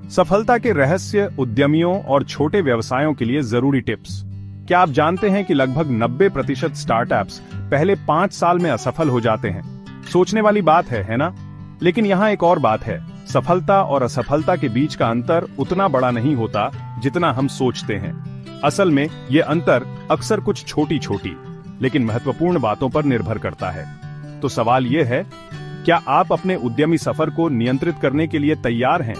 सफलता के रहस्य, उद्यमियों और छोटे व्यवसायों के लिए जरूरी टिप्स। क्या आप जानते हैं कि लगभग 90% स्टार्टअप्स पहले 5 साल में असफल हो जाते हैं? सोचने वाली बात है ना? लेकिन यहाँ एक और बात है, सफलता और असफलता के बीच का अंतर उतना बड़ा नहीं होता जितना हम सोचते हैं। असल में ये अंतर अक्सर कुछ छोटी छोटी लेकिन महत्वपूर्ण बातों पर निर्भर करता है। तो सवाल ये है, क्या आप अपने उद्यमी सफर को नियंत्रित करने के लिए तैयार हैं?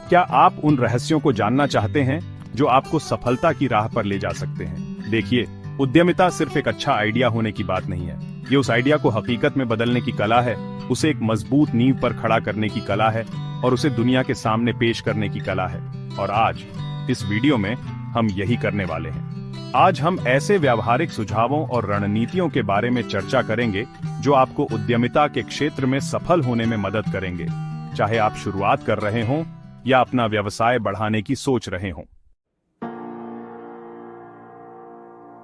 क्या आप उन रहस्यों को जानना चाहते हैं जो आपको सफलता की राह पर ले जा सकते हैं? देखिए, उद्यमिता सिर्फ एक अच्छा आइडिया होने की बात नहीं है। ये उस आइडिया को हकीकत में बदलने की कला है, उसे एक मजबूत नींव पर खड़ा करने की कला है और उसे दुनिया के सामने पेश करने की कला है। और आज इस वीडियो में हम यही करने वाले हैं। आज हम ऐसे व्यावहारिक सुझावों और रणनीतियों के बारे में चर्चा करेंगे जो आपको उद्यमिता के क्षेत्र में सफल होने में मदद करेंगे, चाहे आप शुरुआत कर रहे हों या अपना व्यवसाय बढ़ाने की सोच रहे हों।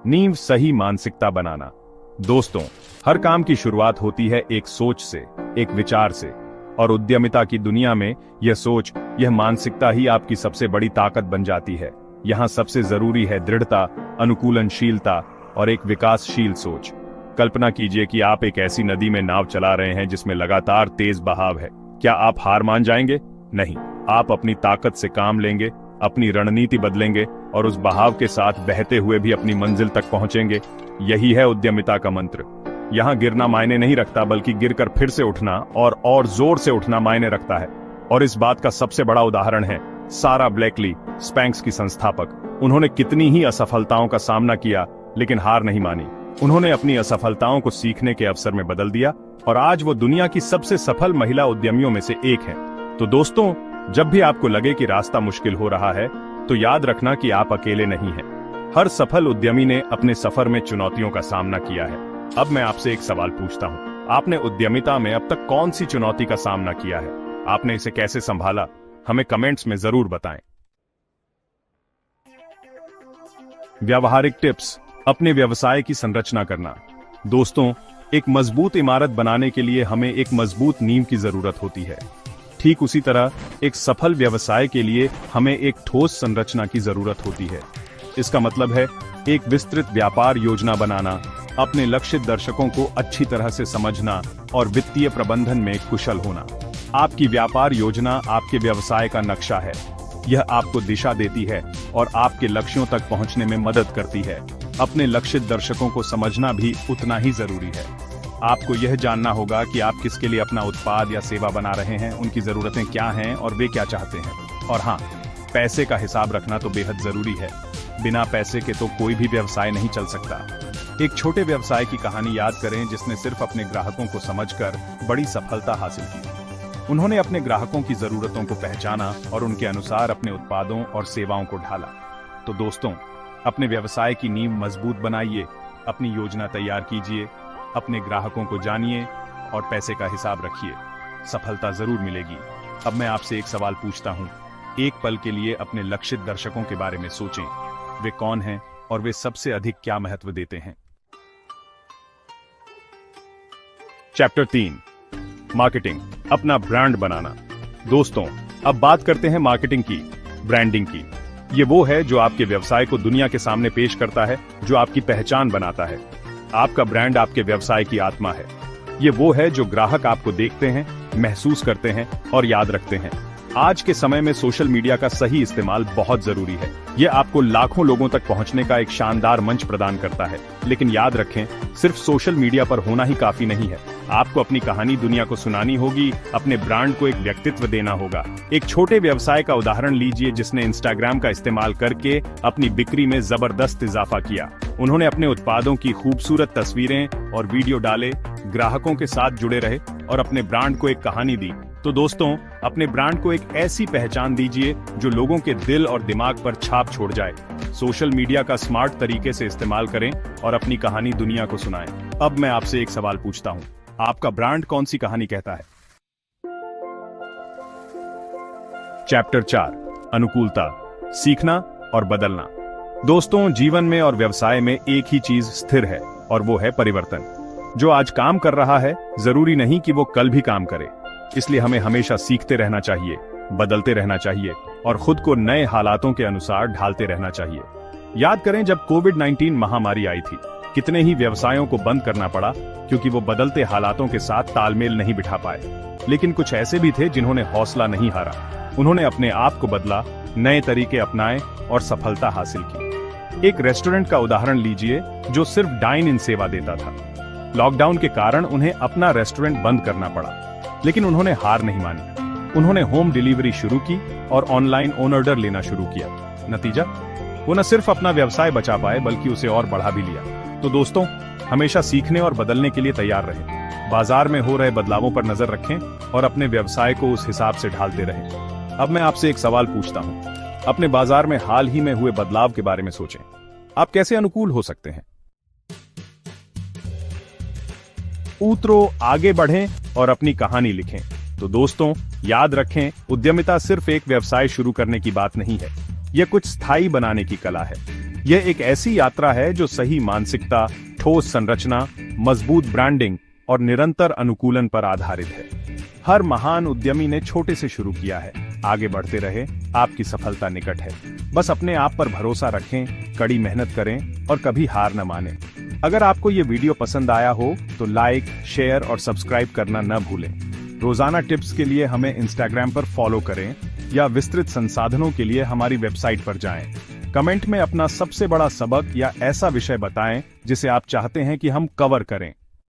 नींव सही मानसिकता बनाना। दोस्तों, हर काम की शुरुआत होती है एक सोच से, एक विचार से, और उद्यमिता की दुनिया में यह सोच, यह मानसिकता ही आपकी सबसे बड़ी ताकत बन जाती है। यहाँ सबसे जरूरी है दृढ़ता, अनुकूलनशीलता और एक विकासशील सोच। कल्पना कीजिए कि आप एक ऐसी नदी में नाव चला रहे हैं जिसमें लगातार तेज बहाव है। क्या आप हार मान जाएंगे? नहीं, आप अपनी ताकत से काम लेंगे, अपनी रणनीति बदलेंगे और उस बहाव के साथ बहते हुए भी अपनी मंजिल तक पहुंचेंगे। यही है उद्यमिता का मंत्र। यहाँ गिरना मायने नहीं रखता, बल्कि गिरकर फिर से उठना और जोर से उठना मायने रखता है। और इस बात का सबसे बड़ा उदाहरण है सारा ब्लेकली, स्पैंक्स की संस्थापक। उन्होंने कितनी ही असफलताओं का सामना किया लेकिन हार नहीं मानी। उन्होंने अपनी असफलताओं को सीखने के अवसर में बदल दिया और आज वो दुनिया की सबसे सफल महिला उद्यमियों में से एक हैं। तो दोस्तों, जब भी आपको लगे कि रास्ता मुश्किल हो रहा है, तो याद रखना कि आप अकेले नहीं हैं। हर सफल उद्यमी ने अपने सफर में चुनौतियों का सामना किया है। अब मैं आपसे एक सवाल पूछता हूँ, आपने उद्यमिता में अब तक कौन सी चुनौती का सामना किया है? आपने इसे कैसे संभाला? हमें कमेंट्स में जरूर बताएं। व्यावहारिक टिप्स, अपने व्यवसाय की संरचना करना। दोस्तों, एक मजबूत इमारत बनाने के लिए हमें एक मजबूत नींव की जरूरत होती है। ठीक उसी तरह एक सफल व्यवसाय के लिए हमें एक ठोस संरचना की जरूरत होती है। इसका मतलब है एक विस्तृत व्यापार योजना बनाना, अपने लक्षित दर्शकों को अच्छी तरह से समझना और वित्तीय प्रबंधन में कुशल होना। आपकी व्यापार योजना आपके व्यवसाय का नक्शा है। यह आपको दिशा देती है और आपके लक्ष्यों तक पहुंचने में मदद करती है। अपने लक्षित दर्शकों को समझना भी उतना ही जरूरी है। आपको यह जानना होगा कि आप किसके लिए अपना उत्पाद या सेवा बना रहे हैं, उनकी जरूरतें क्या हैं और वे क्या चाहते हैं। और हाँ, पैसे का हिसाब रखना तो बेहद जरूरी है। बिना पैसे के तो कोई भी व्यवसाय नहीं चल सकता। एक छोटे व्यवसाय की कहानी याद करें जिसने सिर्फ अपने ग्राहकों को समझकर बड़ी सफलता हासिल की। उन्होंने अपने ग्राहकों की जरूरतों को पहचाना और उनके अनुसार अपने उत्पादों और सेवाओं को ढाला। तो दोस्तों, अपने व्यवसाय की नींव मजबूत बनाइए, अपनी योजना तैयार कीजिए, अपने ग्राहकों को जानिए और पैसे का हिसाब रखिए। सफलता जरूर मिलेगी। अब मैं आपसे एक सवाल पूछता हूँ, एक पल के लिए अपने लक्षित दर्शकों के बारे में सोचें। वे कौन हैं और वे सबसे अधिक क्या महत्व देते हैं? चैप्टर 3, मार्केटिंग, अपना ब्रांड बनाना। दोस्तों, अब बात करते हैं मार्केटिंग की, ब्रांडिंग की। ये वो है जो आपके व्यवसाय को दुनिया के सामने पेश करता है, जो आपकी पहचान बनाता है। आपका ब्रांड आपके व्यवसाय की आत्मा है। ये वो है जो ग्राहक आपको देखते हैं, महसूस करते हैं और याद रखते हैं। आज के समय में सोशल मीडिया का सही इस्तेमाल बहुत जरूरी है। ये आपको लाखों लोगों तक पहुंचने का एक शानदार मंच प्रदान करता है। लेकिन याद रखें, सिर्फ सोशल मीडिया पर होना ही काफी नहीं है। आपको अपनी कहानी दुनिया को सुनानी होगी, अपने ब्रांड को एक व्यक्तित्व देना होगा। एक छोटे व्यवसाय का उदाहरण लीजिए जिसने इंस्टाग्राम का इस्तेमाल करके अपनी बिक्री में जबरदस्त इजाफा किया। उन्होंने अपने उत्पादों की खूबसूरत तस्वीरें और वीडियो डाले, ग्राहकों के साथ जुड़े रहे और अपने ब्रांड को एक कहानी दी। तो दोस्तों, अपने ब्रांड को एक ऐसी पहचान दीजिए जो लोगों के दिल और दिमाग पर छाप छोड़ जाए। सोशल मीडिया का स्मार्ट तरीके से इस्तेमाल करें और अपनी कहानी दुनिया को सुनाएं। अब मैं आपसे एक सवाल पूछता हूं, आपका ब्रांड कौन सी कहानी कहता है? चैप्टर 4, अनुकूलता, सीखना और बदलना। दोस्तों, जीवन में और व्यवसाय में एक ही चीज स्थिर है और वो है परिवर्तन। जो आज काम कर रहा है जरूरी नहीं कि वो कल भी काम करे। इसलिए हमें हमेशा सीखते रहना चाहिए, बदलते रहना चाहिए और खुद को नए हालातों के अनुसार ढालते रहना चाहिए। याद करें जब कोविड-19 महामारी आई थी, कितने ही व्यवसायों को बंद करना पड़ा क्योंकि वो बदलते हालातों के साथ तालमेल नहीं बिठा पाए। लेकिन कुछ ऐसे भी थे जिन्होंने हौसला नहीं हारा। उन्होंने अपने आप को बदला, नए तरीके अपनाए और सफलता हासिल की। एक रेस्टोरेंट का उदाहरण लीजिए जो सिर्फ डाइन इन सेवा देता था। लॉकडाउन के कारण उन्हें अपना रेस्टोरेंट बंद करना पड़ा, लेकिन उन्होंने हार नहीं मानी। उन्होंने होम डिलीवरी शुरू की और ऑनलाइन ऑर्डर लेना शुरू किया। नतीजा, वो न सिर्फ अपना व्यवसाय बचा पाए बल्कि उसे और बढ़ा भी लिया। तो दोस्तों, हमेशा सीखने और बदलने के लिए तैयार रहें। बाजार में हो रहे बदलावों पर नजर रखें और अपने व्यवसाय को उस हिसाब से ढालते रहें। अब मैं आपसे एक सवाल पूछता हूं। अपने बाजार में हाल ही में हुए बदलाव के बारे में सोचें। आप कैसे अनुकूल हो सकते हैं? उतरो, आगे बढ़ें और अपनी कहानी लिखें। तो दोस्तों, याद रखें, उद्यमिता सिर्फ एक व्यवसाय शुरू करने की बात नहीं है। यह कुछ स्थायी बनाने की कला है। यह एक ऐसी यात्रा है जो सही मानसिकता, ठोस संरचना, मजबूत ब्रांडिंग और निरंतर अनुकूलन पर आधारित है। हर महान उद्यमी ने छोटे से शुरू किया है। आगे बढ़ते रहे, आपकी सफलता निकट है। बस अपने आप पर भरोसा रखें, कड़ी मेहनत करें और कभी हार न मानें। अगर आपको ये वीडियो पसंद आया हो तो लाइक, शेयर और सब्सक्राइब करना न भूलें। रोजाना टिप्स के लिए हमें इंस्टाग्राम पर फॉलो करें या विस्तृत संसाधनों के लिए हमारी वेबसाइट पर जाएं। कमेंट में अपना सबसे बड़ा सबक या ऐसा विषय बताएं जिसे आप चाहते हैं कि हम कवर करें।